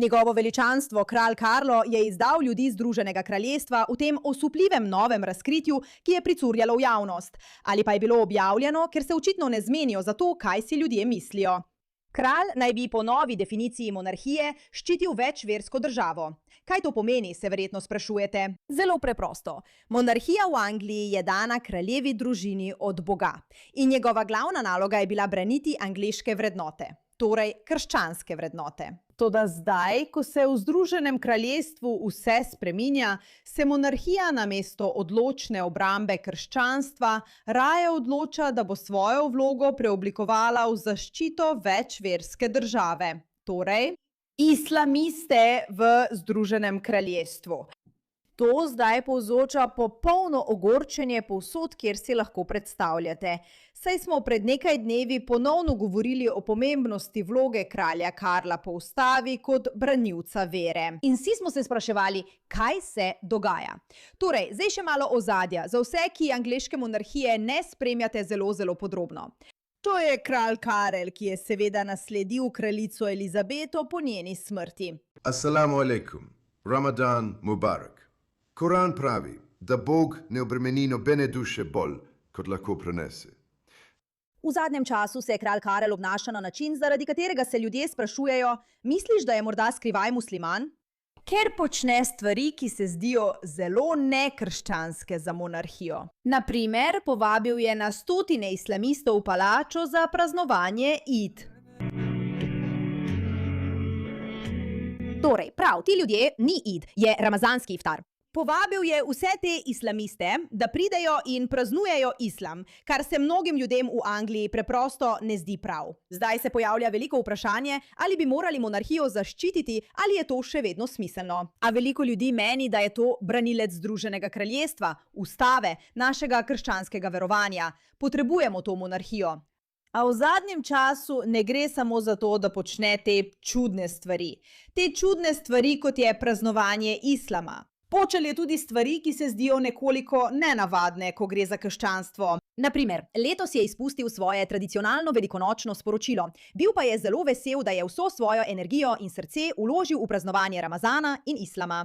Njegovo veličanstvo, kralj Karlo, je izdal ljudi Združenega kraljestva v tem osupljivem novem razkritju, ki je pricurjalo v javnost. Ali pa je bilo objavljeno, ker se očitno ne zmenijo za to, kaj si ljudje mislijo. Kralj naj bi po novi definiciji monarhije ščitil večversko državo. Kaj to pomeni, se verjetno sprašujete? Zelo preprosto. Monarhija v Angliji je dana kraljevi družini od Boga. In njegova glavna naloga je bila braniti angleške vrednote. Torej krščanske vrednote. Toda zdaj, ko se v Združenem kraljestvu vse spreminja, se monarhija namesto odločne obrambe krščanstva raje odloča, da bo svojo vlogo preoblikovala v zaščito večverske države. Torej, islamiste v Združenem kraljestvu. To zdaj povzroča popolno ogorčenje povsod, kjer si lahko predstavljate. Saj smo pred nekaj dnevi ponovno govorili o pomembnosti vloge kralja Karla po ustavi kot branilca vere. In vsi smo se spraševali, kaj se dogaja. Torej, zdaj še malo ozadja, za vse, ki angleške monarhije ne spremljate zelo podrobno. To je kralj Karel, ki je seveda nasledil kraljico Elizabeto po njeni smrti. Assalamu alaikum, Ramadan Mubarak. Koran pravi, da Bog ne obremeni nobene duše bolj, kot lahko prenese. V zadnjem času se je kralj Karel obnaša na način, zaradi katerega se ljudje sprašujejo, misliš, da je morda skrivaj musliman? Ker počne stvari, ki se zdijo zelo nekrščanske za monarhijo. Na primer, povabil je na stotine islamistov v palačo za praznovanje Id. Torej, prav, ti ljudje ni Id, je ramazanski iftar. Povabil je vse te islamiste, da pridejo in praznujejo islam, kar se mnogim ljudem v Angliji preprosto ne zdi prav. Zdaj se pojavlja veliko vprašanje, ali bi morali monarhijo zaščititi, ali je to še vedno smiselno. A veliko ljudi meni, da je to branilec Združenega kraljestva, ustave, našega krščanskega verovanja. Potrebujemo to monarhijo. A v zadnjem času ne gre samo za to, da počne te čudne stvari. Te čudne stvari, kot je praznovanje islama. Počel je tudi stvari, ki se zdijo nekoliko nenavadne, ko gre za krščanstvo. Naprimer, letos je izpustil svoje tradicionalno velikonočno sporočilo. Bil pa je zelo vesel, da je vso svojo energijo in srce vložil v praznovanje Ramazana in islama.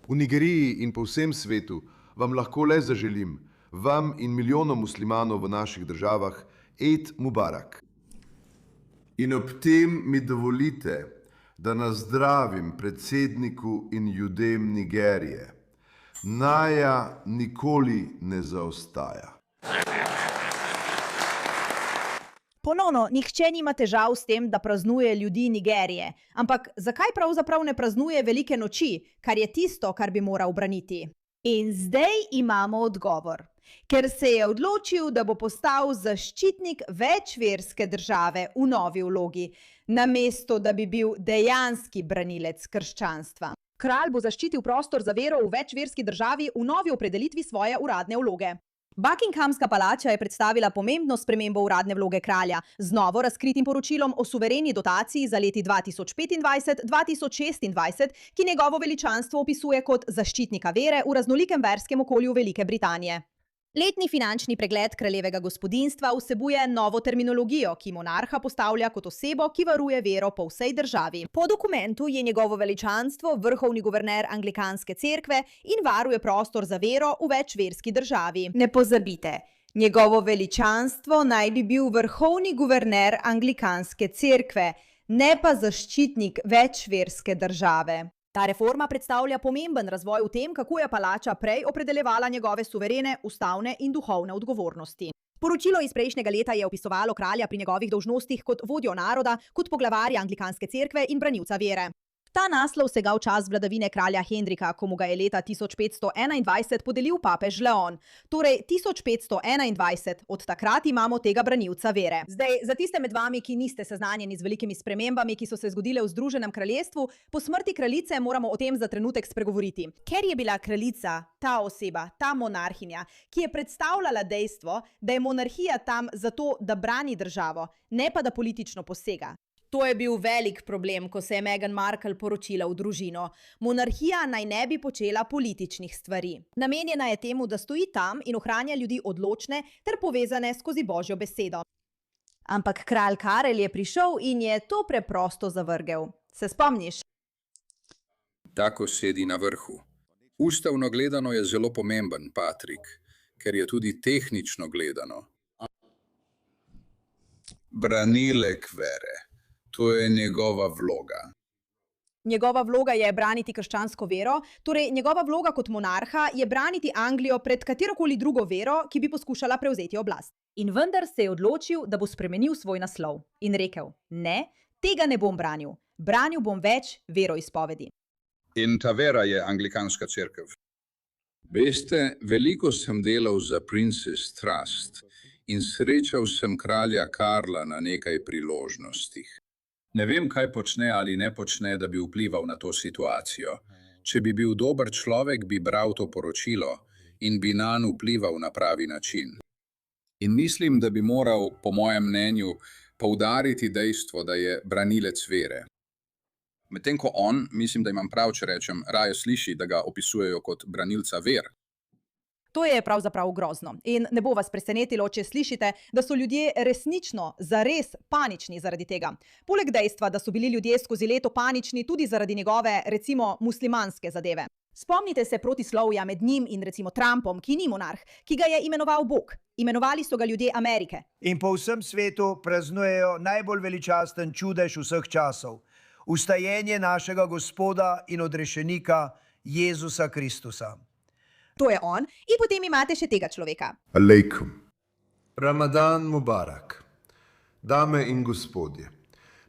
V Nigeriji in po vsem svetu vam lahko le zaželim, vam in milijonom muslimanov v naših državah, Eid Mubarak. In ob tem mi dovolite, da nazdravim predsedniku in ljudem Nigerije. Naja nikoli ne zaostaja. Ponovno, nihče nima težav s tem, da praznuje ljudi Nigerije. Ampak zakaj pravzaprav ne praznuje velike noči, kar je tisto, kar bi moral braniti? In zdaj imamo odgovor. Ker se je odločil, da bo postal zaščitnik večverske države v novi vlogi, namesto da bi bil dejanski branilec krščanstva. Kralj bo zaščitil prostor za vero v večverski državi v novi opredelitvi svoje uradne vloge. Buckinghamska palača je predstavila pomembno spremembo uradne vloge kralja z novo razkritim poročilom o suvereni dotaciji za leti 2025-2026, ki njegovo veličanstvo opisuje kot zaščitnika vere v raznolikem verskem okolju Velike Britanije. Letni finančni pregled kraljevega gospodinjstva vsebuje novo terminologijo, ki monarha postavlja kot osebo, ki varuje vero po vsej državi. Po dokumentu je njegovo veličanstvo vrhovni guverner anglikanske cerkve in varuje prostor za vero v večverski državi. Ne pozabite, njegovo veličanstvo naj bi bil vrhovni guverner anglikanske cerkve, ne pa zaščitnik večverske države. Ta reforma predstavlja pomemben razvoj v tem, kako je palača prej opredeljevala njegove suverene, ustavne in duhovne odgovornosti. Poročilo iz prejšnjega leta je opisovalo kralja pri njegovih dolžnostih kot vodjo naroda, kot poglavarja anglikanske cerkve in branilca vere. Ta naslov sega v čas vladavine kralja Henrika, ko mu ga je leta 1521 podelil papež Leon. Torej 1521, od takrat imamo tega branilca vere. Zdaj, za tiste med vami, ki niste seznanjeni z velikimi spremembami, ki so se zgodile v Združenem kraljestvu, po smrti kraljice moramo o tem za trenutek spregovoriti. Ker je bila kraljica, ta oseba, ta monarhinja, ki je predstavljala dejstvo, da je monarhija tam zato, da brani državo, ne pa da politično posega. To je bil velik problem, ko se je Meghan Markle poročila v družino. Monarhija naj ne bi počela političnih stvari. Namenjena je temu, da stoji tam in ohranja ljudi odločne ter povezane skozi Božjo besedo. Ampak kralj Karel je prišel in je to preprosto zavrgel. Se spomniš? Tako sedi na vrhu. Ustavno gledano je zelo pomemben, Patrik, ker je tudi tehnično gledano. Branilek vere. To je njegova vloga. Njegova vloga je braniti krščansko vero, torej njegova vloga kot monarha je braniti Anglijo pred katerokoli drugo vero, ki bi poskušala prevzeti oblast. In vendar se je odločil, da bo spremenil svoj naslov in rekel: ne, tega ne bom branil. Branil bom več veroizpovedi. In ta vera je anglikanska cerkev. Veste, veliko sem delal za Prince's Trust in srečal sem kralja Karla na nekaj priložnostih. Ne vem, kaj počne ali ne počne, da bi vplival na to situacijo. Če bi bil dober človek, bi bral to poročilo in bi nanj vplival na pravi način. In mislim, da bi moral, po mojem mnenju, poudariti dejstvo, da je branilec vere. Medtem ko on, mislim, da imam prav, če rečem, raje sliši, da ga opisujejo kot branilca ver. To je pravzaprav grozno. In ne bo vas presenetilo, če slišite, da so ljudje resnično, zares panični zaradi tega. Poleg dejstva, da so bili ljudje skozi leto panični tudi zaradi njegove, recimo, muslimanske zadeve. Spomnite se protislovja med njim in recimo Trumpom, ki ni monarh, ki ga je imenoval Bog. Imenovali so ga ljudje Amerike. In po vsem svetu praznujejo najbolj veličasten čudež vseh časov. Vstajenje našega Gospoda in odrešenika Jezusa Kristusa. To je on. In potem imate še tega človeka. Alejkum. Ramadan Mubarak. Dame in gospodje,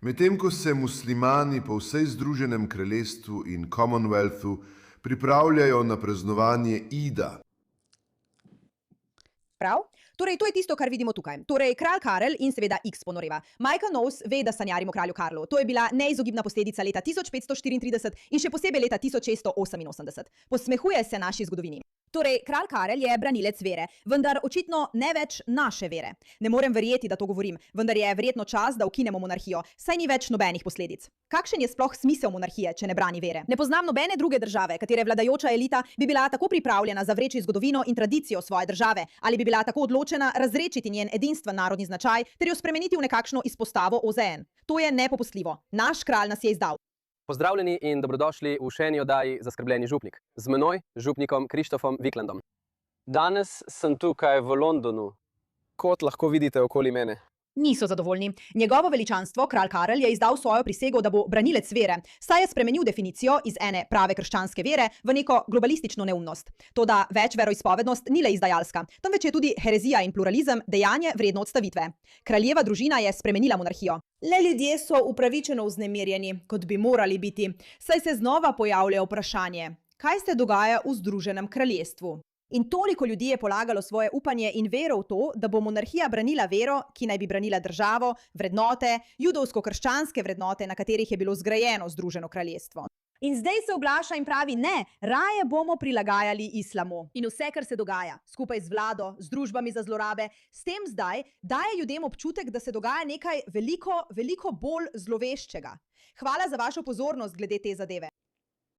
medtem ko se muslimani po vsej Združenem kraljestvu in Commonwealthu pripravljajo na praznovanje Ida. Prav? Torej, to je tisto, kar vidimo tukaj. Torej, kralj Karel in seveda X ponoreva. Michael Knowles ve, da sanjarimo kralju Karlu. To je bila neizogibna posledica leta 1534 in še posebej leta 1688. Posmehuje se naši zgodovini. Torej, kralj Karel je branilec vere, vendar očitno ne več naše vere. Ne morem verjeti, da to govorim, vendar je verjetno čas, da ukinemo monarhijo, saj ni več nobenih posledic. Kakšen je sploh smisel monarhije, če ne brani vere? Ne poznam nobene druge države, katere vladajoča elita bi bila tako pripravljena zavreči zgodovino in tradicijo svoje države, ali bi bila tako odločena razrečiti njen edinstven narodni značaj ter jo spremeniti v nekakšno izpostavo OZN. To je nepopustljivo. Naš kralj nas je izdal. Pozdravljeni in dobrodošli v še eni oddaji Zaskrbljeni župnik. Z menoj, župnikom Krištofom Viklandom. Danes sem tukaj v Londonu, kot lahko vidite okoli mene. Niso zadovoljni. Njegovo veličanstvo, kralj Karel, je izdal svojo prisego, da bo branilec vere, saj je spremenil definicijo iz ene prave krščanske vere v neko globalistično neumnost. Toda več veroizpovednost ni le izdajalska, temveč je tudi herezija in pluralizem dejanje vredno odstavitve. Kraljeva družina je spremenila monarhijo. Le ljudje so upravičeno vznemirjeni, kot bi morali biti, saj se znova pojavlja vprašanje, kaj se dogaja v Združenem kraljestvu. In toliko ljudi je polagalo svoje upanje in vero v to, da bo monarhija branila vero, ki naj bi branila državo, vrednote, judovsko-krščanske vrednote, na katerih je bilo zgrajeno Združeno kraljestvo. In zdaj se oglaša in pravi, ne, raje bomo prilagajali islamu. In vse, kar se dogaja, skupaj z vlado, z družbami za zlorabe, s tem zdaj daje ljudem občutek, da se dogaja nekaj veliko bolj zloveščega. Hvala za vašo pozornost glede te zadeve.